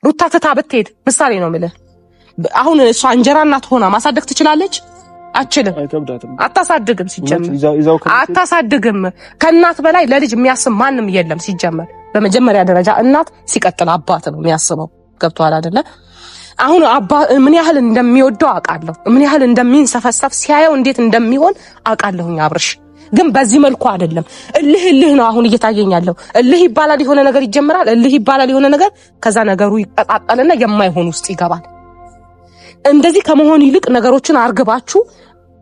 ሩታ ትታ ብትሄድ ምሳሌ ነው የምልህ። አሁን እሷ እንጀራ እናት ሆና ማሳደግ ትችላለች? አትችልም። አታሳድግም። ሲጀመር አታሳድግም። ከእናት በላይ ለልጅ የሚያስብ ማንም የለም ሲጀመር። በመጀመሪያ ደረጃ እናት፣ ሲቀጥል አባት ነው የሚያስበው። ገብቶሃል አይደለ? አሁን ምን ያህል እንደሚወደው አውቃለሁ። ምን ያህል እንደሚንሰፈሰፍ ሲያየው እንዴት እንደሚሆን አውቃለሁኝ አብርሽ። ግን በዚህ መልኩ አይደለም። እልህ ነው አሁን እየታየኛለሁ። እልህ ይባላል የሆነ ነገር ይጀምራል። እልህ ይባላል የሆነ ነገር፣ ከዛ ነገሩ ይቀጣጠልና የማይሆን ውስጥ ይገባል። እንደዚህ ከመሆን ይልቅ ነገሮችን አርግባችሁ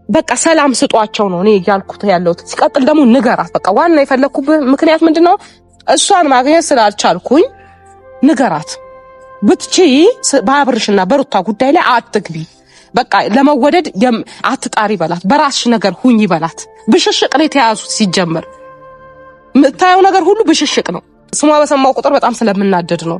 በቃ ሰላም ስጧቸው ነው እኔ እያልኩት ያለሁት። ሲቀጥል ደግሞ ንገራት። በቃ ዋና የፈለኩበት ምክንያት ምንድነው? እሷን ማግኘት ስላልቻልኩኝ ንገራት። ብትችይ በአብርሽና በሩታ ጉዳይ ላይ አትግቢ። በቃ ለመወደድ አትጣሪ በላት። በራስሽ ነገር ሁኚ በላት። ብሽሽቅ ነው የተያዙት። ሲጀመር የምታየው ነገር ሁሉ ብሽሽቅ ነው። ስሟ በሰማው ቁጥር በጣም ስለምናደድ ነው።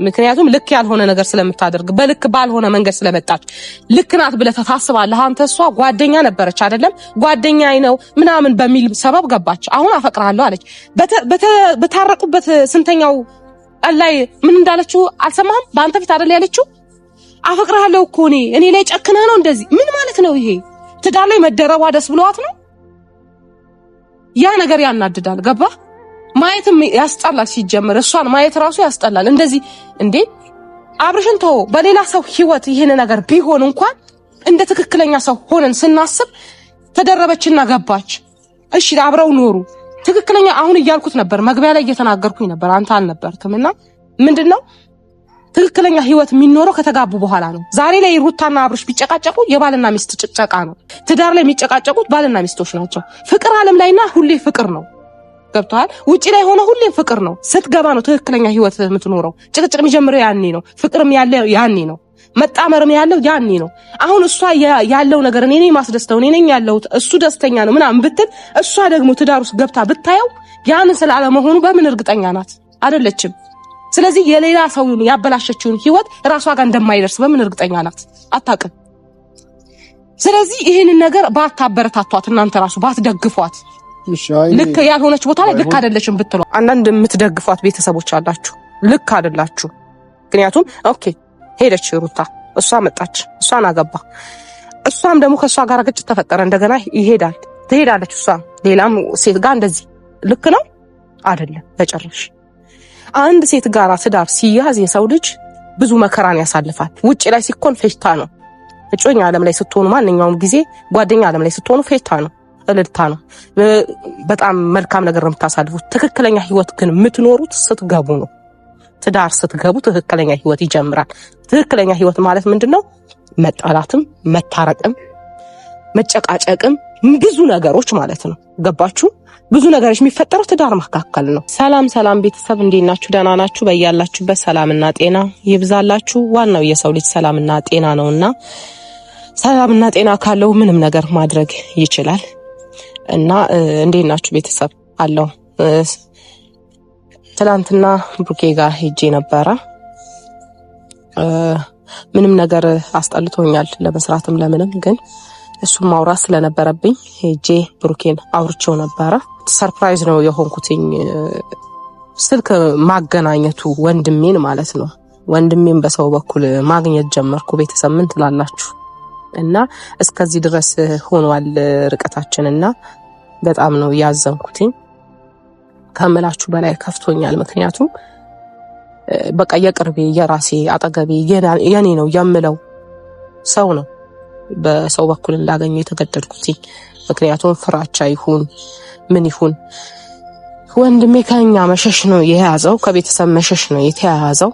ምክንያቱም ልክ ያልሆነ ነገር ስለምታደርግ፣ በልክ ባልሆነ መንገድ ስለመጣች። ልክ ናት ብለህ ታስባለህ አንተ። እሷ ጓደኛ ነበረች አይደለም? ጓደኛዬ ነው ምናምን በሚል ሰበብ ገባች። አሁን አፈቅርሃለሁ አለች። በታረቁበት ስንተኛው ቀን ላይ ምን እንዳለችው አልሰማህም? በአንተ ፊት አይደል ያለችው? አፈቅርሃለሁ እኮ እኔ ላይ ጨክነህ ነው እንደዚህ። ምን ማለት ነው ይሄ? ትዳር ላይ መደረቧ ደስ ብሏት ነው? ያ ነገር ያናድዳል። ገባህ? ማየትም ያስጠላል። ሲጀመር እሷን ማየት ራሱ ያስጠላል። እንደዚህ እንዴ አብርሽን ተው። በሌላ ሰው ህይወት ይሄን ነገር ቢሆን እንኳን እንደ ትክክለኛ ሰው ሆነን ስናስብ ተደረበችና ገባች። እሺ አብረው ኖሩ። ትክክለኛ አሁን እያልኩት ነበር፣ መግቢያ ላይ እየተናገርኩኝ ነበር፣ አንተ አልነበርክምና ምንድነው ትክክለኛ ህይወት የሚኖረው ከተጋቡ በኋላ ነው። ዛሬ ላይ ሩታና አብርሽ ቢጨቃጨቁ የባልና ሚስት ጭቅጨቃ ነው። ትዳር ላይ የሚጨቃጨቁት ባልና ሚስቶች ናቸው። ፍቅር ዓለም ላይና ሁሌ ፍቅር ነው። ገብቷል? ውጪ ላይ ሆነ ሁሌም ፍቅር ነው። ስትገባ ነው ትክክለኛ ህይወት የምትኖረው። ጭቅጭቅ የሚጀምረው ያኔ ነው። ፍቅርም ያለው ያኔ ነው። መጣመርም ያለው ያኔ ነው። አሁን እሷ ያለው ነገር እኔ ነኝ ማስደስተው፣ እኔ ነኝ ያለሁት፣ እሱ ደስተኛ ነው ምናምን ብትል፣ እሷ ደግሞ ትዳር ውስጥ ገብታ ብታየው ያን ስላለመሆኑ በምን እርግጠኛ ናት? አይደለችም። ስለዚህ የሌላ ሰው ያበላሸችውን ህይወት ራሷ ጋር እንደማይደርስ በምን እርግጠኛ ናት? አታውቅም። ስለዚህ ይሄንን ነገር ባታበረታቷት፣ እናንተ ራሱ ባትደግፏት፣ ልክ ያልሆነች ቦታ ላይ ልክ አይደለችም ብትሉ፣ አንዳንድ የምትደግፏት ቤተሰቦች አላችሁ፣ ልክ አይደላችሁ። ምክንያቱም ኦኬ ሄደች ሩታ፣ እሷ መጣች፣ እሷን አገባ፣ እሷም ደግሞ ከእሷ ጋር ግጭት ተፈጠረ፣ እንደገና ትሄዳለች እሷ ሌላም ሴት ጋር። እንደዚህ ልክ ነው አይደለም? በጭራሽ። አንድ ሴት ጋር ትዳር ሲያዝ የሰው ልጅ ብዙ መከራን ያሳልፋል። ውጪ ላይ ሲኮን ፌሽታ ነው። እጮኛ ዓለም ላይ ስትሆኑ፣ ማንኛውም ጊዜ ጓደኛ ዓለም ላይ ስትሆኑ ፌሽታ ነው፣ እልልታ ነው። በጣም መልካም ነገር ነው የምታሳልፉት። ትክክለኛ ህይወት ግን የምትኖሩት ስትገቡ ነው። ትዳር ስትገቡ ትክክለኛ ህይወት ይጀምራል። ትክክለኛ ህይወት ማለት ምንድነው? መጣላትም፣ መታረቅም፣ መጨቃጨቅም ብዙ ነገሮች ማለት ነው። ገባችሁ? ብዙ ነገሮች የሚፈጠረው ትዳር መካከል ነው። ሰላም ቤተሰብ እንዴት ናችሁ? ደህና ናችሁ? በያላችሁበት ሰላምና ጤና ይብዛላችሁ። ዋናው የሰው ልጅ ሰላምና ጤና ነውና ሰላምና ጤና ካለው ምንም ነገር ማድረግ ይችላል። እና እንዴት ናችሁ ቤተሰብ? አለው ትላንትና ብሩኬ ጋር ሄጄ ነበረ። ምንም ነገር አስጠልቶኛል ለመስራትም ለምንም፣ ግን እሱም ማውራት ስለነበረብኝ ሄጄ ብሩኬን አውርቼው ነበረ። ሰርፕራይዝ ነው የሆንኩትኝ፣ ስልክ ማገናኘቱ ወንድሜን ማለት ነው። ወንድሜን በሰው በኩል ማግኘት ጀመርኩ። ቤተሰብ ምን ትላላችሁ? እና እስከዚህ ድረስ ሆኗል ርቀታችንና በጣም ነው ያዘንኩትኝ። ከምላችሁ በላይ ከፍቶኛል። ምክንያቱም በቃ የቅርቤ የራሴ አጠገቤ የኔ ነው የምለው ሰው ነው በሰው በኩል እንዳገኘው የተገደድኩትኝ። ምክንያቱም ፍራቻ ይሁን ምን ይሁን ወንድሜ ከኛ መሸሽ ነው የያዘው፣ ከቤተሰብ መሸሽ ነው የተያያዘው።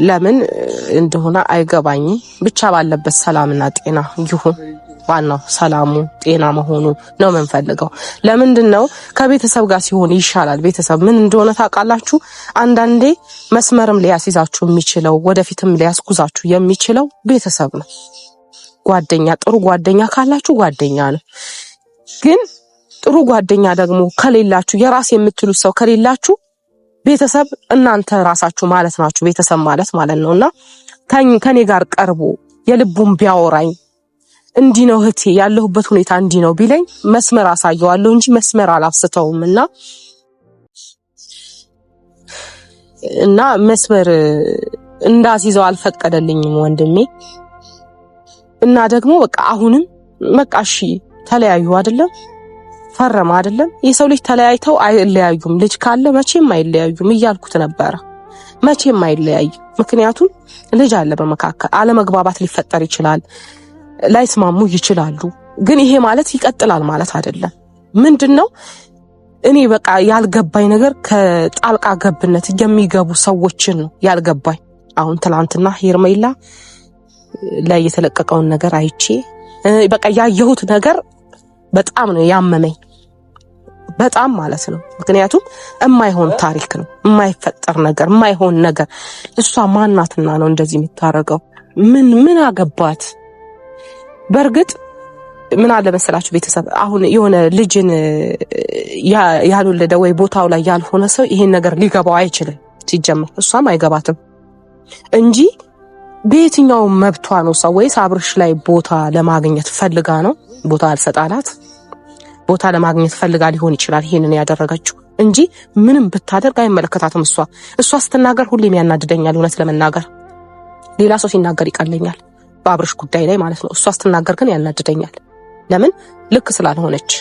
ለምን እንደሆነ አይገባኝም። ብቻ ባለበት ሰላምና ጤና ይሁን። ዋናው ሰላሙ ጤና መሆኑ ነው የምንፈልገው። ለምንድነው ከቤተሰብ ጋር ሲሆን ይሻላል። ቤተሰብ ምን እንደሆነ ታውቃላችሁ? አንዳንዴ መስመርም ሊያስይዛችሁ የሚችለው ወደፊትም ሊያስጉዛችሁ የሚችለው ቤተሰብ ነው። ጓደኛ፣ ጥሩ ጓደኛ ካላችሁ ጓደኛ ነው። ግን ጥሩ ጓደኛ ደግሞ ከሌላችሁ፣ የራስ የምትሉት ሰው ከሌላችሁ ቤተሰብ እናንተ ራሳችሁ ማለት ናችሁ። ቤተሰብ ማለት ነውና ከኔ ጋር ቀርቦ የልቡን ቢያወራኝ እንዲህ ነው እህቴ ያለሁበት ሁኔታ እንዲህ ነው ቢለኝ መስመር አሳየዋለሁ እንጂ መስመር አላፍስተውምና እና መስመር እንዳስይዘው አልፈቀደልኝም ወንድሜ። እና ደግሞ በቃ አሁንም በቃ እሺ ተለያዩ አይደለም ፈረማ አይደለም። የሰው ልጅ ተለያይተው አይለያዩም፣ ልጅ ካለ መቼም አይለያዩም እያልኩት ነበረ። መቼም አይለያዩ፣ ምክንያቱም ልጅ አለ በመካከል። አለመግባባት ሊፈጠር ይችላል፣ ላይስማሙ ይችላሉ። ግን ይሄ ማለት ይቀጥላል ማለት አይደለም። ምንድነው እኔ በቃ ያልገባኝ ነገር ከጣልቃ ገብነት የሚገቡ ሰዎችን ነው ያልገባኝ። አሁን ትናንትና ሄርሜላ ላይ የተለቀቀውን ነገር አይቼ በቃ ያየሁት ነገር በጣም ነው ያመመኝ፣ በጣም ማለት ነው። ምክንያቱም የማይሆን ታሪክ ነው፣ የማይፈጠር ነገር፣ የማይሆን ነገር። እሷ ማናትና ነው እንደዚህ የምታረገው? ምን አገባት? በእርግጥ ምን አለ መሰላችሁ ቤተሰብ፣ አሁን የሆነ ልጅን ያልወለደ ወይ ቦታው ላይ ያልሆነ ሰው ይሄን ነገር ሊገባው አይችልም ሲጀምር፣ እሷም አይገባትም እንጂ በየትኛው መብቷ ነው ሰው? ወይስ አብርሽ ላይ ቦታ ለማግኘት ፈልጋ ነው? ቦታ አልሰጣላት፣ ቦታ ለማግኘት ፈልጋ ሊሆን ይችላል ይሄንን ያደረገችው እንጂ ምንም ብታደርግ አይመለከታትም። እሷ ስትናገር ሁሌም ያናድደኛል እውነት ለመናገር። ሌላ ሰው ሲናገር ይቀለኛል በአብርሽ ጉዳይ ላይ ማለት ነው። እሷ ስትናገር ግን ያናድደኛል። ለምን? ልክ ስላልሆነች፣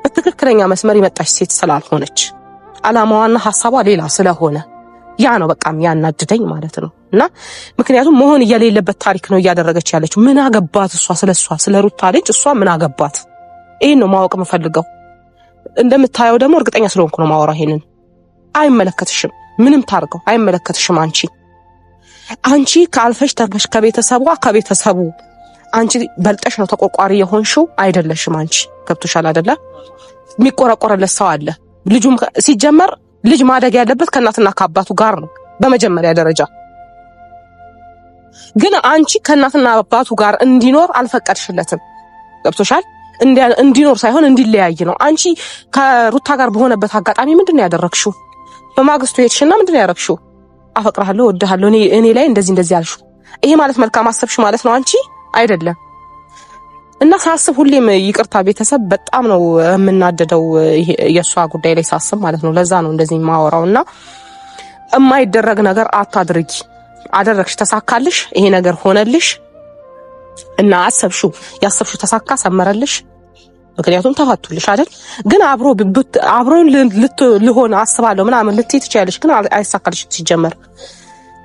በትክክለኛ መስመር የመጣች ሴት ስላልሆነች፣ አላማዋና ሐሳቧ ሌላ ስለሆነ ያ ነው በቃም ያናድደኝ ማለት ነው። እና ምክንያቱም መሆን የሌለበት ታሪክ ነው እያደረገች ያለችው። ምን አገባት እሷ ስለ ሩታ ልጅ? እሷ ምን አገባት? ይሄን ነው ማወቅ የምፈልገው። እንደምታየው ደግሞ እርግጠኛ ስለሆንኩ ነው ማወራ። ይሄንን አይመለከትሽም፣ ምንም ታርገው አይመለከትሽም። አንቺ ካልፈሽ ተርፈሽ ከቤተሰቡ አንቺ በልጠሽ ነው ተቆርቋሪ የሆንሽው አይደለሽም። አንቺ ገብቶሻል አይደለ? የሚቆረቆረለት ሰው አለ። ልጁም ሲጀመር ልጅ ማደግ ያለበት ከእናትና ከአባቱ ጋር ነው በመጀመሪያ ደረጃ። ግን አንቺ ከእናትና አባቱ ጋር እንዲኖር አልፈቀድሽለትም። ገብቶሻል? እንዲኖር ሳይሆን እንዲለያይ ነው። አንቺ ከሩታ ጋር በሆነበት አጋጣሚ ምንድነው ያደረግሽው? በማግስቱ ሄድሽና ምንድነው ያደረግሽው? አፈቅርሃለሁ፣ ወድሃለሁ፣ እኔ ላይ እንደዚህ ያልሽው። ይሄ ማለት መልካም አሰብሽ ማለት ነው አንቺ? አይደለም። እና ሳስብ ሁሌም ይቅርታ ቤተሰብ፣ በጣም ነው የምናደደው የሷ ጉዳይ ላይ ሳስብ ማለት ነው። ለዛ ነው እንደዚህ ማወራውና የማይደረግ ነገር አታድርጊ። አደረግሽ፣ ተሳካልሽ፣ ይሄ ነገር ሆነልሽ እና ያሰብሽው ተሳካ፣ ሰመረልሽ። ምክንያቱም ተፋቱልሽ አይደል? ግን አብሮ ልሆን አስባለሁ ምናምን ልትይ ትችያለሽ፣ ግን አይሳካልሽ። ሲጀመር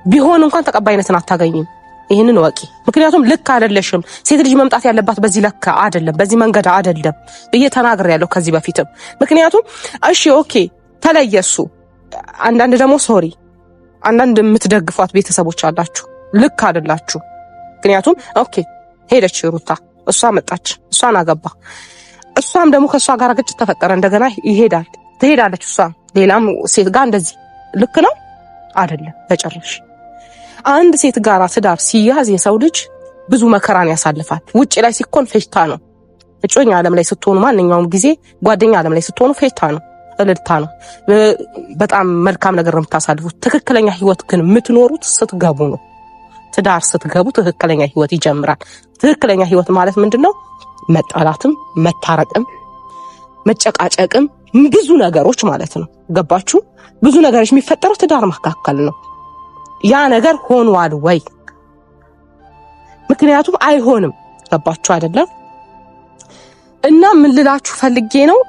ቢሆን እንኳን ተቀባይነትን አታገኝም። ይሄንን ወቂ። ምክንያቱም ልክ አይደለሽም። ሴት ልጅ መምጣት ያለባት በዚህ ለካ አይደለም፣ በዚህ መንገድ አይደለም ብዬ ተናግሬያለሁ ከዚህ በፊትም። ምክንያቱም እሺ ኦኬ ተለየሱ። አንዳንድ ደግሞ ሶሪ፣ አንዳንድ የምትደግፏት ቤተሰቦች አላችሁ፣ ልክ አይደላችሁ። ምክንያቱም ኦኬ ሄደች ሩታ፣ እሷ መጣች፣ እሷን አገባ፣ እሷም ደግሞ ከእሷ ጋር ግጭት ተፈጠረ፣ እንደገና ትሄዳለች እሷ ሌላም ሴት ጋር። እንደዚህ ልክ ነው አይደለም በጭራሽ። አንድ ሴት ጋር ትዳር ሲያዝ የሰው ልጅ ብዙ መከራን ያሳልፋል። ውጪ ላይ ሲኮን ፌሽታ ነው። እጮኛ ዓለም ላይ ስትሆኑ፣ ማንኛውም ጊዜ ጓደኛ ዓለም ላይ ስትሆኑ ፌሽታ ነው፣ እልልታ ነው። በጣም መልካም ነገር ነው የምታሳልፉት። ትክክለኛ ህይወት ግን የምትኖሩት ስትገቡ ነው። ትዳር ስትገቡ ትክክለኛ ህይወት ይጀምራል። ትክክለኛ ህይወት ማለት ምንድነው? መጣላትም፣ መታረቅም፣ መጨቃጨቅም፣ ብዙ ነገሮች ማለት ነው። ገባችሁ? ብዙ ነገሮች የሚፈጠረው ትዳር መካከል ነው። ያ ነገር ሆኗል ወይ? ምክንያቱም አይሆንም። ገባችሁ አይደለም? እና ምን ልላችሁ ፈልጌ ነው፣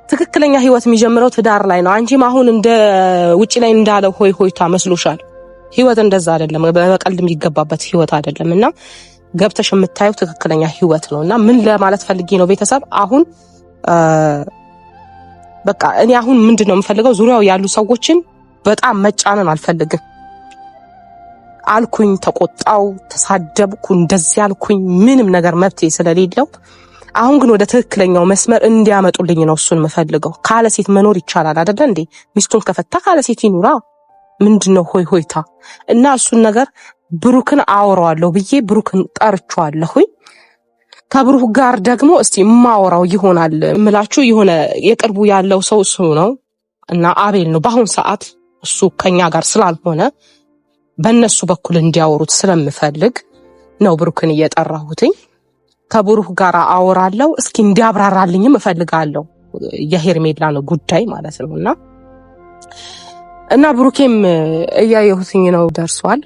ትክክለኛ ህይወት የሚጀምረው ትዳር ላይ ነው። አንቺም አሁን እንደ ውጪ ላይ እንዳለው ሆይታ መስሎሻል። ህይወት እንደዛ አይደለም። በቀልድ የሚገባበት ህይወት አይደለም። እና ገብተሽ የምታየው ትክክለኛ ህይወት ነው። እና ምን ለማለት ፈልጌ ነው ቤተሰብ፣ አሁን በቃ እኔ አሁን ምንድነው የምፈልገው፣ ዙሪያው ያሉ ሰዎችን በጣም መጫነን አልፈልግም። አልኩኝ፣ ተቆጣው፣ ተሳደብኩ፣ እንደዚህ አልኩኝ፣ ምንም ነገር መብት ስለሌለው አሁን ግን ወደ ትክክለኛው መስመር እንዲያመጡልኝ ነው እሱን የምፈልገው። ካለ ሴት መኖር ይቻላል አይደለ እንዴ? ሚስቱን ከፈታ ካለ ሴት ይኑራ። ምንድነው ሆይታ? እና እሱን ነገር ብሩክን አወራዋለሁ ብዬ ብሩክን ጠርቻለሁኝ። ከብሩክ ጋር ደግሞ እስቲ ማወራው ይሆናል እምላችሁ። የሆነ የቅርቡ ያለው ሰው እሱ ነው እና አቤል ነው። በአሁን ሰዓት እሱ ከኛ ጋር ስላልሆነ በእነሱ በኩል እንዲያወሩት ስለምፈልግ ነው ብሩክን እየጠራሁትኝ። ከብሩክ ጋር አወራለሁ። እስኪ እንዲያብራራልኝም እፈልጋለሁ የሄርሜላን ጉዳይ ማለት ነውና እና ብሩኬም እያየሁትኝ ነው ደርሷል።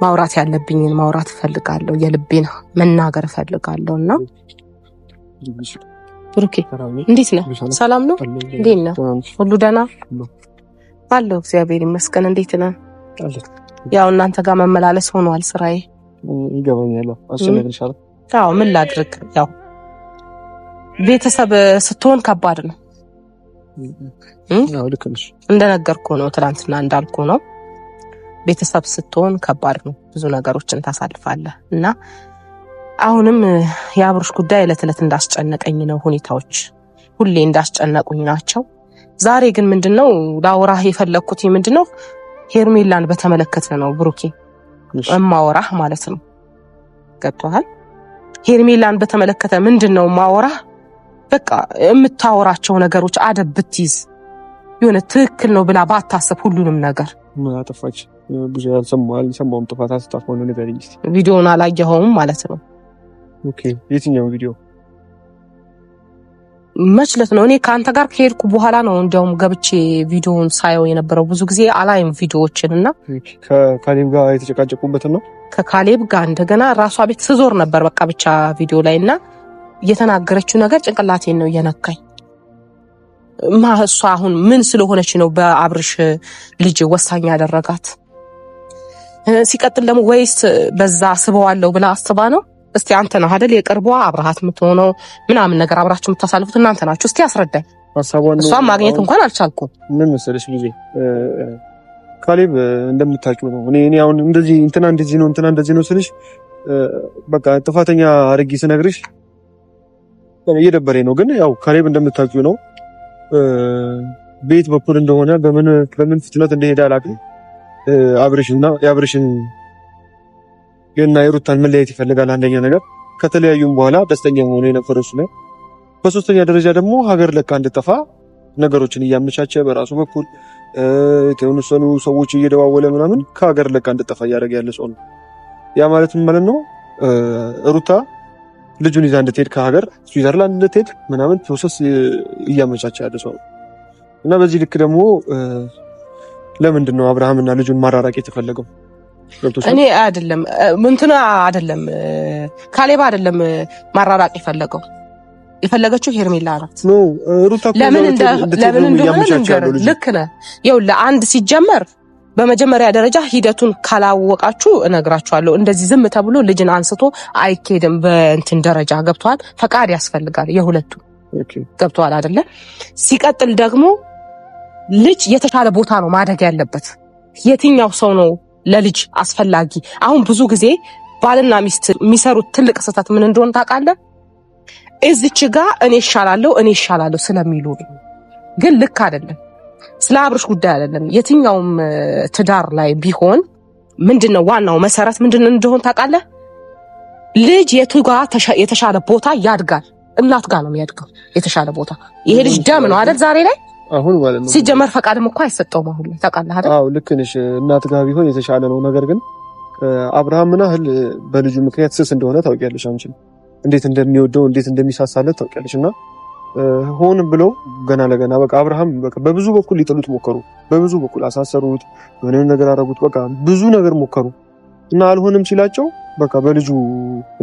ማውራት ያለብኝን ማውራት እፈልጋለሁ፣ የልቤን መናገር እፈልጋለሁ። እና ብሩኬ እንዴት ነህ? ሰላም ነው? እንዴት ነህ? ሁሉ ደህና አለው? እግዚአብሔር ይመስገን። እንዴት ነህ? ያው እናንተ ጋር መመላለስ ሆኗል ስራዬ። ይገባኛል። አስጨነቅሻለሁ። አዎ ምን ላድርግ? ያው ቤተሰብ ስትሆን ከባድ ነው። አዎ ልክ ነሽ። እንደነገርኩ ነው፣ ትናንትና እንዳልኩ ነው። ቤተሰብ ስትሆን ከባድ ነው። ብዙ ነገሮችን ታሳልፋለህ እና አሁንም የአብርሽ ጉዳይ ዕለት ዕለት እንዳስጨነቀኝ ነው። ሁኔታዎች ሁሌ እንዳስጨነቁኝ ናቸው። ዛሬ ግን ምንድነው ላውራህ የፈለኩት ምንድነው ሄርሜላን በተመለከተ ነው ብሩኬ እማወራህ ማለት ነው። ገብቶሃል? ሄርሜላን በተመለከተ ምንድነው ማወራህ? በቃ የምታወራቸው ነገሮች አደብ ብትይዝ የሆነ ትክክል ነው ብላ ባታሰብ ሁሉንም ነገር ምን አጠፋች? ብዙ ያልሰማሁም ጥፋት አስተፋ ነው ነገር እንጂ ቪዲዮውን አላየኸውም ማለት ነው። ኦኬ የትኛው ቪዲዮ? መችለት ነው። እኔ ከአንተ ጋር ከሄድኩ በኋላ ነው እንዲያውም ገብቼ ቪዲዮውን ሳየው የነበረው። ብዙ ጊዜ አላይም ቪዲዮዎችን እና ከካሌብ ጋር የተጨቃጨቁበት ነው። ከካሌብ ጋር እንደገና ራሷ ቤት ስዞር ነበር በቃ ብቻ ቪዲዮ ላይ እና የተናገረችው ነገር ጭንቅላቴን ነው እየነካኝ። እሷ አሁን ምን ስለሆነች ነው በአብርሽ ልጅ ወሳኝ ያደረጋት? ሲቀጥል ደግሞ ወይስ በዛ ስበዋለሁ ብላ አስባ ነው? እስቲ አንተ ነህ አይደል የቅርቧ አብርሃት የምትሆነው ምናምን ነገር አብራችሁ የምታሳልፉት እናንተ ናችሁ። እስቲ አስረዳኝ። እሷን ማግኘት እንኳን አልቻልኩም። ምን መሰለሽ ጊዜ ካሌብ እንደምታውቂው ነው። እኔ አሁን እንደዚህ እንትና እንደዚህ ነው እንትና እንደዚህ ነው ስልሽ በቃ ጥፋተኛ አድርጊ ስነግርሽ እየደበረኝ ነው። ግን ያው ካሌብ እንደምታውቂው ነው። ቤት በኩል እንደሆነ በምን ፍጥነት እንደሄደ አላውቅም። አብርሽና የአብርሽን እና የሩታን መለያየት ይፈልጋል። አንደኛ ነገር ከተለያዩም በኋላ ደስተኛ ሆኖ የነበረው እሱ ነው። በሶስተኛ ደረጃ ደግሞ ሀገር ለካ እንድጠፋ ነገሮችን እያመቻቸ በራሱ በኩል የተወሰኑ ሰዎች እየደዋወለ ምናምን ከሀገር ለካ እንድጠፋ እያደረገ ያለ ሰው ነው። ያ ማለት ምን ማለት ነው? ሩታ ልጁን ይዛ እንድትሄድ ከሀገር ስዊዘርላንድ እንድትሄድ ምናምን ፕሮሰስ እያመቻቸ ያለ ሰው ነው እና በዚህ ልክ ደግሞ ለምንድን ነው አብርሃምና ልጁን ማራራቅ የተፈለገው? እኔ አይደለም እንትና አይደለም ካሌብ አይደለም ማራራቅ የፈለገችው ሄርሜላ ናት። ሩታ ለምን እንደሆነ ልክ ነህ። ይኸው ለአንድ ሲጀመር በመጀመሪያ ደረጃ ሂደቱን ካላወቃችሁ እነግራችኋለሁ። እንደዚህ ዝም ተብሎ ልጅን አንስቶ አይኬድም። በእንትን ደረጃ ገብቷል። ፈቃድ ያስፈልጋል የሁለቱ ገብቷል አይደለ? ሲቀጥል ደግሞ ልጅ የተሻለ ቦታ ነው ማደግ ያለበት። የትኛው ሰው ነው ለልጅ አስፈላጊ? አሁን ብዙ ጊዜ ባልና ሚስት የሚሰሩት ትልቅ ስህተት ምን እንደሆነ ታውቃለህ? እዚች ጋር እኔ ይሻላለሁ ስለሚሉ ግን ልክ አይደለም። ስለ አብርሽ ጉዳይ አይደለም። የትኛውም ትዳር ላይ ቢሆን ምንድነው ዋናው መሰረት ምንድነው እንደሆነ ታውቃለህ? ልጅ የቱ ጋር የተሻለ ቦታ ያድጋል? እናት ጋር ነው የሚያድገው የተሻለ ቦታ። ይሄ ልጅ ደም ነው አይደል? ዛሬ ላይ አሁን ማለት ነው ሲጀመር ፈቃድም እኮ አይሰጠውም አሁን ላይ ታውቃለህ አይደል? አዎ ልክ ነሽ። እናት ጋር ቢሆን የተሻለ ነው። ነገር ግን አብርሃም ምን ያህል በልጁ ምክንያት ስስ እንደሆነ ታውቂያለሽ። አንቺ እንዴት እንደሚወደው እንዴት እንደሚሳሳለት ታውቂያለሽ። እና ሆን ብለው ገና ለገና በቃ አብርሃም በቃ በብዙ በኩል ሊጥሉት ሞከሩ። በብዙ በኩል አሳሰሩት፣ የሆነ ነገር አደረጉት። በቃ ብዙ ነገር ሞከሩ እና አልሆንም ሲላቸው በቃ በልጁ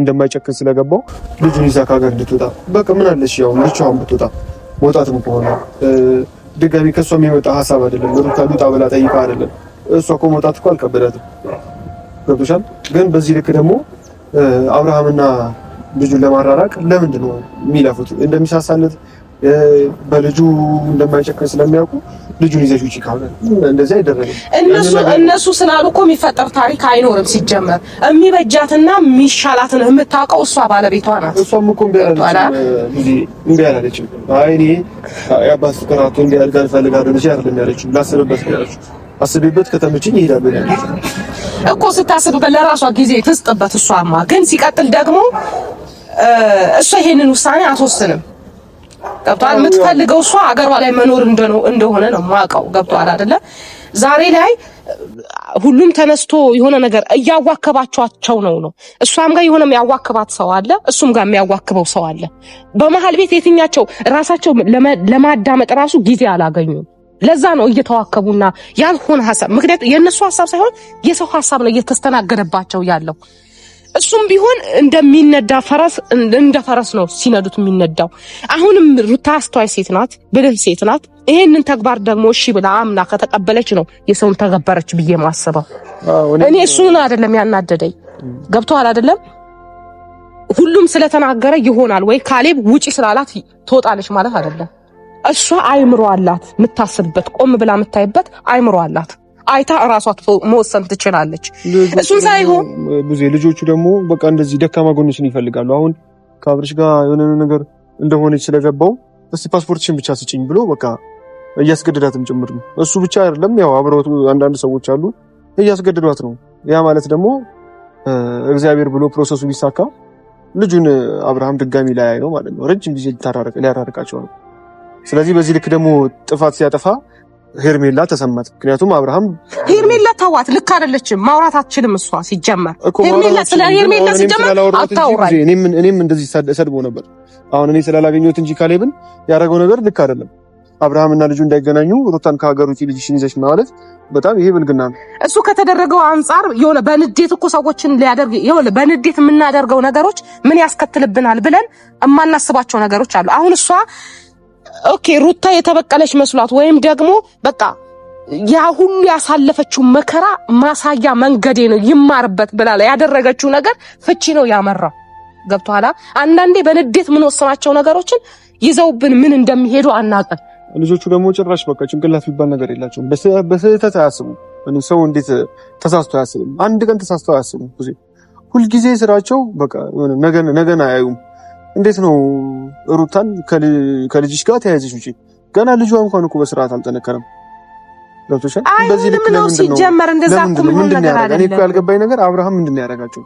እንደማይጨክን ስለገባው ልጁን ይዛ ከሀገር እንድትወጣ በቃ ምን አለሽ ያው ልጅቷን ብትወጣ መውጣትም ከሆነ ድጋሚ ከሷ የሚመጣ ሀሳብ አይደለም። ሩታ ልውጣ ብላ ጠይቃ አይደለም። እሷ እኮ መውጣት እኮ አልከበዳትም። ገብቶሻል? ግን በዚህ ልክ ደግሞ አብርሃምና ልጁን ለማራራቅ ለምንድን ነው የሚለፉት? እንደሚሳሳለት በልጁ እንደማይጨክን ስለሚያውቁ ልጁን ይዘሽ ውጪ ካለ እንደዚህ አይደረግም። እነሱ ስላሉ እኮ የሚፈጠር ታሪክ አይኖርም። ሲጀመር የሚበጃትና የሚሻላትን የምታውቀው እሷ ባለቤቷ ናት። እሷም እኮ እምቢ አላለችም። አይ እኔ የአባት ፍቅር አቶ እንዲያድግ እፈልጋለሁ ልጅ አይደለም ያለችው። ላስብበት ያለችው አስቤበት ከተመቸኝ እሄዳለሁ ያለችው እኮ። ስታስብበት ለራሷ ጊዜ ትስጥበት። እሷማ ግን ሲቀጥል ደግሞ እሷ ይሄንን ውሳኔ አትወስንም። ገብቷል? የምትፈልገው እሷ ሀገሯ ላይ መኖር እንደሆነ ነው የማውቀው። ገብቷል አይደለ? ዛሬ ላይ ሁሉም ተነስቶ የሆነ ነገር እያዋከባቸው ነው። እሷም ጋር የሆነ የሚያዋክባት ሰው አለ፣ እሱም ጋር የሚያዋክበው ሰው አለ። በመሀል ቤት የትኛቸው ራሳቸው ለማዳመጥ ራሱ ጊዜ አላገኙም። ለዛ ነው እየተዋከቡና ያልሆነ ሐሳብ ምክንያት የነሱ ሐሳብ ሳይሆን የሰው ሐሳብ ነው እየተስተናገደባቸው ያለው። እሱም ቢሆን እንደሚነዳ ፈረስ እንደ ፈረስ ነው ሲነዱት የሚነዳው። አሁንም ሩታ አስተዋይ ሴት ናት፣ ብልህ ሴት ናት። ይሄንን ተግባር ደግሞ እሺ ብላ አምና ከተቀበለች ነው የሰውን ተገበረች ብዬ ማስበው። እኔ እሱን አይደለም ያናደደኝ። ገብቶሃል አይደለም? ሁሉም ስለተናገረ ይሆናል ወይ ካሌብ ውጪ ስላላት ትወጣለች ማለት አይደለም። እሷ አይምሮ አላት፣ የምታስብበት ቆም ብላ የምታይበት አይምሮ አላት። አይታ እራሷ መወሰን ትችላለች። እሱን ሳይሆን ብዙ ልጆቹ ደግሞ በቃ እንደዚህ ደካማ ጎንሽን ይፈልጋሉ። አሁን ከአብርሽ ጋር የሆነ ነገር እንደሆነች ስለገባው እስቲ ፓስፖርትሽን ብቻ ስጪኝ ብሎ በቃ እያስገደዳትም ጭምር ነው። እሱ ብቻ አይደለም ያው አብረውት አንዳንድ ሰዎች አሉ እያስገደዷት ነው። ያ ማለት ደግሞ እግዚአብሔር ብሎ ፕሮሰሱ ቢሳካ ልጁን አብርሃም ድጋሚ ላይ ነው ማለት ነው። ረጅም ጊዜ ሊያራርቃቸው ነው። ስለዚህ በዚህ ልክ ደግሞ ጥፋት ሲያጠፋ ሄርሜላ ተሰማት። ምክንያቱም አብርሃም ሄርሜላ ተዋት፣ ልክ አይደለችም፣ ማውራት አትችልም እሷ ሲጀመር። ሄርሜላ ስለ ሄርሜላ ሲጀመር አታውራኝ። እኔም እንደዚህ ሰድቦ ነበር። አሁን እኔ ስላላገኘሁት እንጂ ካሌብን ያደረገው ነገር ልክ አይደለም። አብርሃምና ልጁ እንዳይገናኙ ሩታን ከሀገር ውጪ ልጅሽን ይዘሽ ማለት በጣም ይሄ ብልግና ነው። እሱ ከተደረገው አንጻር የሆነ በንዴት እኮ ሰዎችን ሊያደርግ የሆነ በንዴት የምናደርገው ነገሮች ምን ያስከትልብናል ብለን የማናስባቸው ነገሮች አሉ። አሁን እሷ ኦኬ ሩታ የተበቀለች መስሏት ወይም ደግሞ በቃ ያ ሁሉ ያሳለፈችው መከራ ማሳያ መንገዴ ነው ይማርበት ብላ ያደረገችው ነገር ፍቺ ነው ያመራው። ገብቶሃል? አንዳንዴ በንዴት ምን ወሰናቸው ነገሮችን ይዘውብን ምን እንደሚሄዱ አናውቅም። ልጆቹ ደግሞ ጭራሽ በቃ ጭንቅላት ቢባል ነገር የላቸውም። በስህተት አያስቡም። ሰው እንዴት ተሳስቶ አያስብም? አንድ ቀን ተሳስቶ አያስቡም። ሁልጊዜ ስራቸው በቃ ነገን አያዩም። እንዴት ነው ሩታን ከልጅሽ ጋር ተያይዘሽ ውጪ? ገና ልጇ እንኳን እኮ በስርዓት አልጠነከረም። ገብቶሻል? በዚህ ልክ ለምን ሲጀመር እንደዛ እኮ ምን ነገር አለ? እኔ እኮ ያልገባኝ ነገር አብርሃም ምንድነው ያደረጋቸው?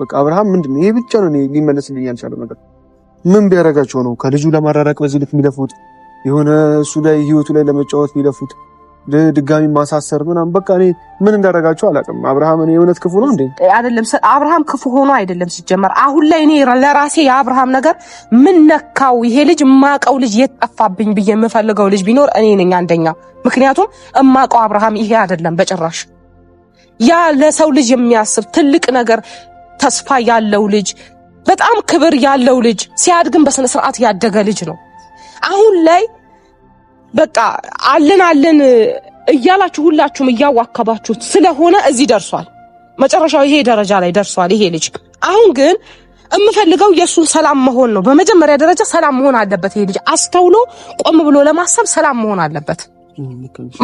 በቃ አብርሃም ምንድነው? ይሄ ብቻ ነው ሊመለስልኝ ያልቻለው ነገር። ምን ቢያደርጋቸው ነው ከልጁ ለማራራቅ በዚህ ልክ የሚለፉት? የሆነ እሱ ላይ ህይወቱ ላይ ለመጫወት የሚለፉት ድጋሚ ማሳሰር ምናምን በቃ እኔ ምን እንዳደረጋቸው አላውቅም። አብርሃም እኔ የእውነት ክፉ ነው እንዴ? አይደለም አብርሃም ክፉ ሆኖ አይደለም ሲጀመር። አሁን ላይ እኔ ለራሴ የአብርሃም ነገር ምን ነካው? ይሄ ልጅ ማቀው ልጅ የጠፋብኝ ብዬ የምፈልገው ልጅ ቢኖር እኔ ነኝ አንደኛ። ምክንያቱም እማቀው አብርሃም ይሄ አይደለም በጭራሽ። ያ ለሰው ልጅ የሚያስብ ትልቅ ነገር ተስፋ ያለው ልጅ፣ በጣም ክብር ያለው ልጅ፣ ሲያድግም በስነ ስርዓት ያደገ ልጅ ነው። አሁን ላይ በቃ አለን እያላችሁ ሁላችሁም እያዋከባችሁት ስለሆነ እዚህ ደርሷል። መጨረሻው ይሄ ደረጃ ላይ ደርሷል ይሄ ልጅ። አሁን ግን የምፈልገው የሱን ሰላም መሆን ነው። በመጀመሪያ ደረጃ ሰላም መሆን አለበት ይሄ ልጅ። አስተውሎ ቆም ብሎ ለማሰብ ሰላም መሆን አለበት።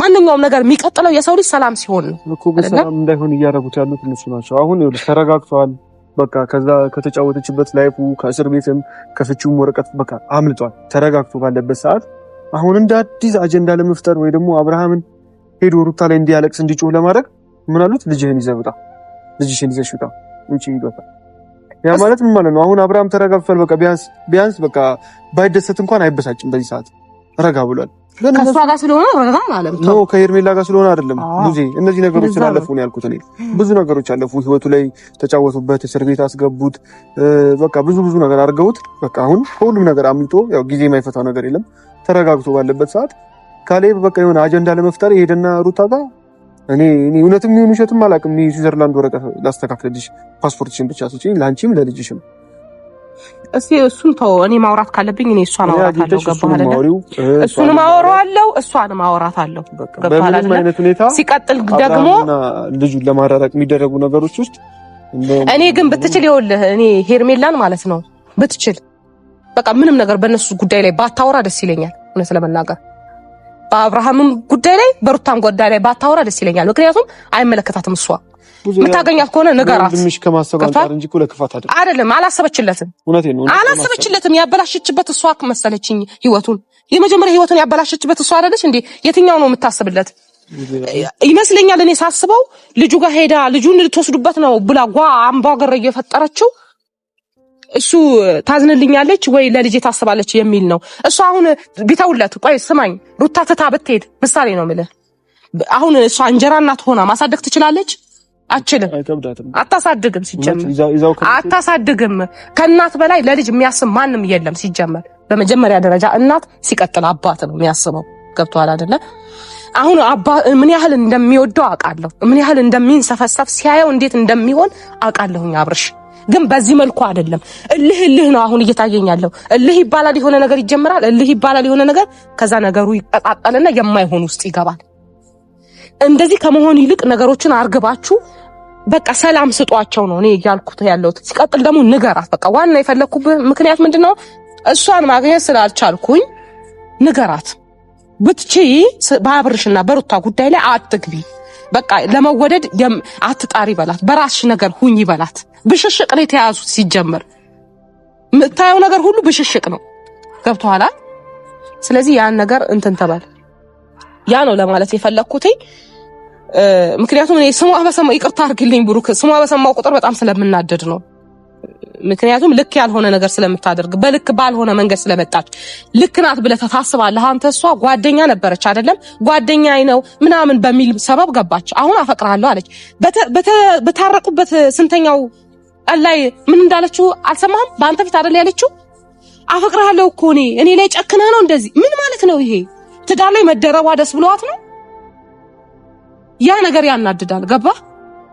ማንኛውም ነገር የሚቀጥለው የሰው ልጅ ሰላም ሲሆን ነው እኮ። በሰላም እንዳይሆን እያደረጉት ያሉት እነሱ ናቸው። አሁን ይኸውልሽ ተረጋግተዋል። በቃ ከዛ ከተጫወተችበት ላይፉ ከእስር ቤትም ከፍቺውም ወረቀት በቃ አምልጧል። ተረጋግቶ ባለበት ሰዓት አሁን እንደ አዲስ አጀንዳ ለመፍጠር ወይ ደግሞ አብርሃምን ሄዶ ሩታ ላይ እንዲያለቅስ እንዲጮህ ለማድረግ ምን አሉት? ልጅህን ይዘህ ውጣ፣ ልጅሽን ይዘሽ ውጣ እንጂ ይወጣል። ያ ማለት ምን ማለት ነው? አሁን አብርሃም ተረጋግቷል። በቃ ቢያንስ በቃ ባይደሰት እንኳን አይበሳጭም። በዚህ ሰዓት ረጋ ብሏል። ከሷ ጋር ስለሆነ ረጋ ማለት ነው። ከሄርሜላ ጋር ስለሆነ አይደለም ሙዚ። እነዚህ ነገሮች ስላለፉ ነው ያልኩት እኔ። ብዙ ነገሮች አለፉ። ህይወቱ ላይ ተጫወቱበት፣ እስር ቤት አስገቡት። በቃ ብዙ ነገር አድርገውት በቃ አሁን ከሁሉም ነገር አምልጦ ያው ጊዜ የማይፈታው ነገር የለም። ተረጋግቶ ባለበት ሰዓት ካሌብ በቃ የሆነ አጀንዳ ለመፍጠር የሄደና ሩታ ጋር እኔ እውነትም ይሁን ውሸትም አላውቅም። የስዊዘርላንድ ወረቀት ላስተካክልልሽ፣ ፓስፖርትሽን ብቻ ስጪኝ፣ ለአንቺም ለልጅሽም። እስቲ እሱን ተው። እኔ ማውራት ካለብኝ እኔ እሷን አወራታለሁ። ገባህ አይደል? እሱንም አወራዋለሁ፣ እሷንም አወራታለሁ። በምንም አይነት ሁኔታ ሲቀጥል ደግሞ ልጁን ለማራራቅ የሚደረጉ ነገሮች ውስጥ እኔ ግን ብትችል ይኸውልህ እኔ ሄርሜላን ማለት ነው ብትችል በቃ ምንም ነገር በእነሱ ጉዳይ ላይ ባታወራ ደስ ይለኛል። እውነት ለመናገር በአብርሃምም ጉዳይ ላይ በሩታም ጉዳይ ላይ ባታወራ ደስ ይለኛል። ምክንያቱም አይመለከታትም። እሷ የምታገኛት ከሆነ ንገራት። ምንሽ ከማሰብ አንፃር እንጂ እኮ ለክፋት አይደለም። አላሰበችለትም። እውነቴን ነው። አላሰበችለትም። ያበላሸችበት እሷ መሰለችኝ ህይወቱን። የመጀመሪያ ህይወቱን ያበላሸችበት እሷ አይደለች እንዴ? የትኛው ነው የምታስብለት ይመስለኛል። እኔ ሳስበው ልጁ ጋር ሄዳ ልጁን ልትወስዱበት ነው ብላ አምባገር እየፈጠረችው እሱ ታዝንልኛለች ወይ ለልጄ ታስባለች የሚል ነው። እሱ አሁን ቢተውለት ቆይ ስማኝ፣ ሩታ ትታ ብትሄድ ምሳሌ ነው የምልህ። አሁን እሷ እንጀራ እናት ሆና ማሳደግ ትችላለች? አትችልም። አታሳድግም። ሲጀመር አታሳድግም። ከእናት በላይ ለልጅ የሚያስብ ማንም የለም ሲጀመር። በመጀመሪያ ደረጃ እናት፣ ሲቀጥል አባት ነው የሚያስበው። ገብቶሃል አይደለ? አሁን ምን ያህል እንደሚወደው አውቃለሁ። ምን ያህል እንደሚንሰፈሰፍ ሲያየው እንዴት እንደሚሆን አውቃለሁኝ። አብርሽ ግን በዚህ መልኩ አይደለም። እልህ ነው አሁን እየታየኝ ያለው። እልህ ይባላል የሆነ ነገር ይጀምራል። እልህ ይባላል የሆነ ነገር፣ ከዛ ነገሩ ይቀጣጣልና የማይሆን ውስጥ ይገባል። እንደዚህ ከመሆን ይልቅ ነገሮችን አርግባችሁ በቃ ሰላም ስጧቸው ነው እኔ እያልኩት ያለሁት። ሲቀጥል ደግሞ ንገራት። በቃ ዋና የፈለኩብህ ምክንያት ምንድነው? እሷን ማግኘት ስላልቻልኩኝ ንገራት። ብትችይ በአብርሽና በሩታ ጉዳይ ላይ አትግቢ። በቃ ለመወደድ አትጣሪ በላት። በራስሽ ነገር ሁኚ በላት። ብሽሽቅ ነው የተያዙት። ሲጀመር የምታየው ነገር ሁሉ ብሽሽቅ ነው። ገብቶሃል? ስለዚህ ያን ነገር እንትን ተባለ። ያ ነው ለማለት የፈለኩት። ምክንያቱም እኔ ስሟ በሰማው ይቅርታ አድርግልኝ ብሩክ፣ ስሟ በሰማው ቁጥር በጣም ስለምናደድ ነው። ምክንያቱም ልክ ያልሆነ ነገር ስለምታደርግ በልክ ባልሆነ መንገድ ስለመጣች ልክ ናት ብለህ ታስባለህ አንተ። እሷ ጓደኛ ነበረች አይደለም? ጓደኛዬ ነው ምናምን በሚል ሰበብ ገባች። አሁን አፈቅርሃለሁ አለች። በታረቁበት ስንተኛው ቀን ላይ ምን እንዳለችው አልሰማህም? በአንተ ፊት አይደል ያለችው? አፈቅርሃለሁ እኮ እኔ ላይ ጨክነህ ነው እንደዚህ። ምን ማለት ነው ይሄ? ትዳር ላይ መደረቧ ደስ ብሏት ነው? ያ ነገር ያናድዳል። ገባ?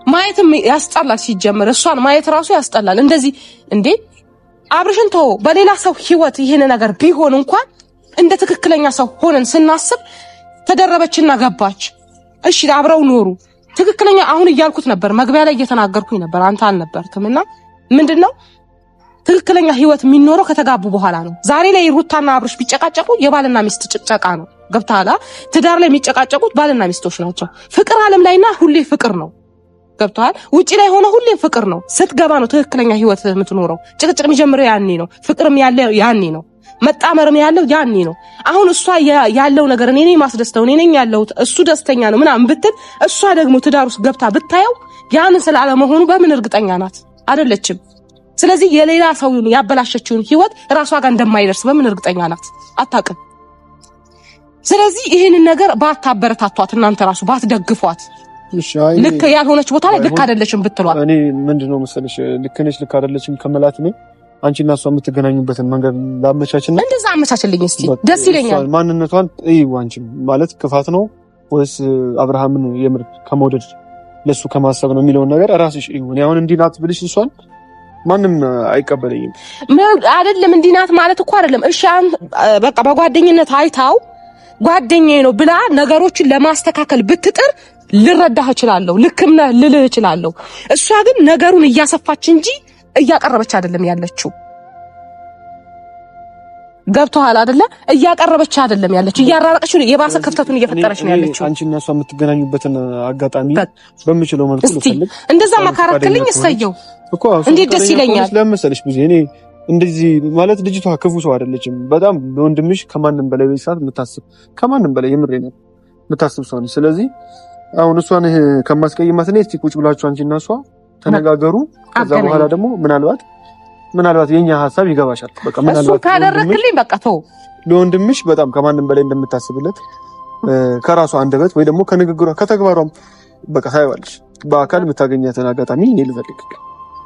ማየትም ያስጠላል። ሲጀመር እሷን ማየት ራሱ ያስጠላል። እንደዚህ እንዴ አብርሽን ተው፣ በሌላ ሰው ህይወት ይሄን ነገር ቢሆን እንኳን እንደ ትክክለኛ ሰው ሆነን ስናስብ ተደረበችና ገባች። እሺ አብረው ኖሩ። ትክክለኛ አሁን እያልኩት ነበር፣ መግቢያ ላይ እየተናገርኩኝ ነበር፣ አንተ አልነበርክምና ምንድነው ትክክለኛ ህይወት የሚኖረው ከተጋቡ በኋላ ነው። ዛሬ ላይ ሩታና አብርሽ ቢጨቃጨቁ የባልና ሚስት ጭቅጨቃ ነው። ገብታላ? ትዳር ላይ የሚጨቃጨቁት ባልና ሚስቶች ናቸው። ፍቅር ዓለም ላይና ሁሌ ፍቅር ነው። ገብቷል? ውጪ ላይ ሆነ ሁሌ ፍቅር ነው። ስትገባ ነው ትክክለኛ ህይወት የምትኖረው። ጭቅጭቅ የሚጀምረው ያኔ ነው። ፍቅርም ያለው ያኔ ነው። መጣመርም ያለው ያኔ ነው። አሁን እሷ ያለው ነገር እኔ ነኝ ማስደስተው፣ እኔ ነኝ ያለሁት፣ እሱ ደስተኛ ነው ምናምን ብትል፣ እሷ ደግሞ ትዳር ውስጥ ገብታ ብታየው ያንን ስላለመሆኑ በምን እርግጠኛ ናት? አይደለችም። ስለዚህ የሌላ ሰው ያበላሸችውን ህይወት ራሷ ጋር እንደማይደርስ በምን እርግጠኛ ናት? አታውቅም። ስለዚህ ይሄንን ነገር ባታበረታቷት፣ እናንተ ራሱ ባትደግፏት፣ ልክ ያልሆነች ቦታ ላይ ልክ አይደለችም ብትሏት። እኔ ምንድነው መሰለሽ ልክ ነሽ ልክ አይደለችም ከመላት ነው አንቺና እሷ የምትገናኙበትን መንገድ ላመቻችና እንደዛ አመቻችልኝ እስቲ፣ ደስ ይለኛል። ማንነቷን አንቺ ማለት ክፋት ነው ወይስ አብርሃምን የምር ከመውደድ ለሱ ከማሰብ ነው የሚለውን ነገር ራስሽ እኔ አሁን እንዲህ ናት ብልሽ እሷን ማንም አይቀበለኝም። አይደለም እንዲህ ናት ማለት እኮ አይደለም። እሺ በቃ በጓደኝነት አይታው ጓደኛዬ ነው ብላ ነገሮችን ለማስተካከል ብትጥር ልረዳህ እችላለሁ፣ ልክም ነህ ልልህ እችላለሁ። እሷ ግን ነገሩን እያሰፋች እንጂ እያቀረበች አይደለም ያለችው። ገብቶሃል አይደለ? እያቀረበች አይደለም ያለችው፣ እያራራቀች ነው፣ የባሰ ክፍተቱን እየፈጠረች ነው ያለችው። አንቺና እሷ የምትገናኙበትን አጋጣሚ በሚችለው መልኩ ልፈልግ። እንደዛ ማካራክልኝ እሰየው፣ እንዴት ደስ ይለኛል። ለምሳሌሽ ብዙ እኔ እንደዚህ ማለት ልጅቷ ክፉ ሰው አይደለችም። በጣም ለወንድምሽ ከማንም በላይ በሰዓት የምታስብ ከማንም በላይ የምሬ ነው የምታስብ ሰው ነች። ስለዚህ አሁን እሷን ከማስቀየማት ነው እስቲ ቁጭ ብላችሁ አንቺና እሷ ተነጋገሩ። ከዛ በኋላ ደግሞ ምናልባት የኛ ሐሳብ ይገባሻል። በቃ ምናልባት እሱ ካደረክልኝ በቃ ተው። ለወንድምሽ በጣም ከማንም በላይ እንደምታስብለት ከራሷ አንደበት ወይ ደግሞ ከንግግሯ ከተግባሯም በቃ ታይዋለሽ። በአካል የምታገኛትን አጋጣሚ እኔ ልፈልግ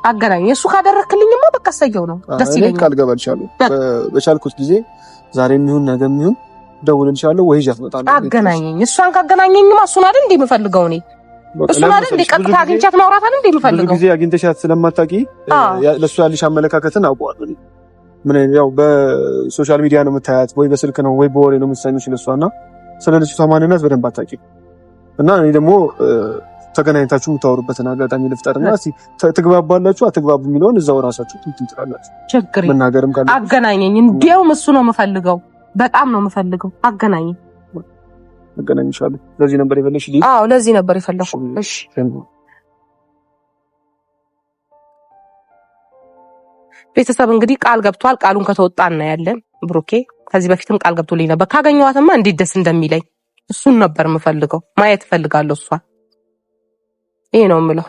አገናኝ። እሱ ካደረክልኝማ በቃ ሰየው ነው፣ ደስ ይለኛል። ቃል ገባልሻለሁ በቻልኩት ጊዜ ዛሬም ይሁን ነገም ይሁን ደውልልሻለሁ ወይ ይዣት እመጣለሁ። አገናኘኝ። እሷን ካገናኘኝማ እሱን አይደል እንዴ የምፈልገው እኔ እሱን አይደል እንዴ ቀጥታ አግኝቻት ማውራት አይደል እንዴ የምፈልገው። ብዙ ጊዜ አግኝተሻት ስለማታውቂ ለእሱ ያለሽ አመለካከትን አውቀዋለሁ። ምን ያው በሶሻል ሚዲያ ነው የምታያት ወይ በስልክ ነው ወይ በወሬ ነው የምትሰሚው ስለሷና ስለ ልጅቷ ማንነት በደንብ አታውቂም። እና እኔ ደግሞ ተገናኝታችሁ የምታወሩበትን አጋጣሚ ልፍጠርና እስቲ ትግባባላችሁ አትግባቡ የሚለውን እዛው ራሳችሁ ትንትራላችሁ። ችግር መናገርም ካለ አገናኘኝ። እንዲያውም እሱ ነው የምፈልገው፣ በጣም ነው የምፈልገው። አገናኘኝ። አገናኝሻለሁ። ለዚህ ነበር የፈለግሽ? አዎ ለዚህ ነበር የፈለግሽ። እሺ ቤተሰብ እንግዲህ ቃል ገብቷል። ቃሉን ከተወጣ እናያለን። ብሩኬ ከዚህ በፊትም ቃል ገብቶልኝ ነበር። ካገኘኋትማ እንዴት ደስ እንደሚለኝ እሱን ነበር የምፈልገው፣ ማየት እፈልጋለሁ እሷን። ይሄ ነው የምለው።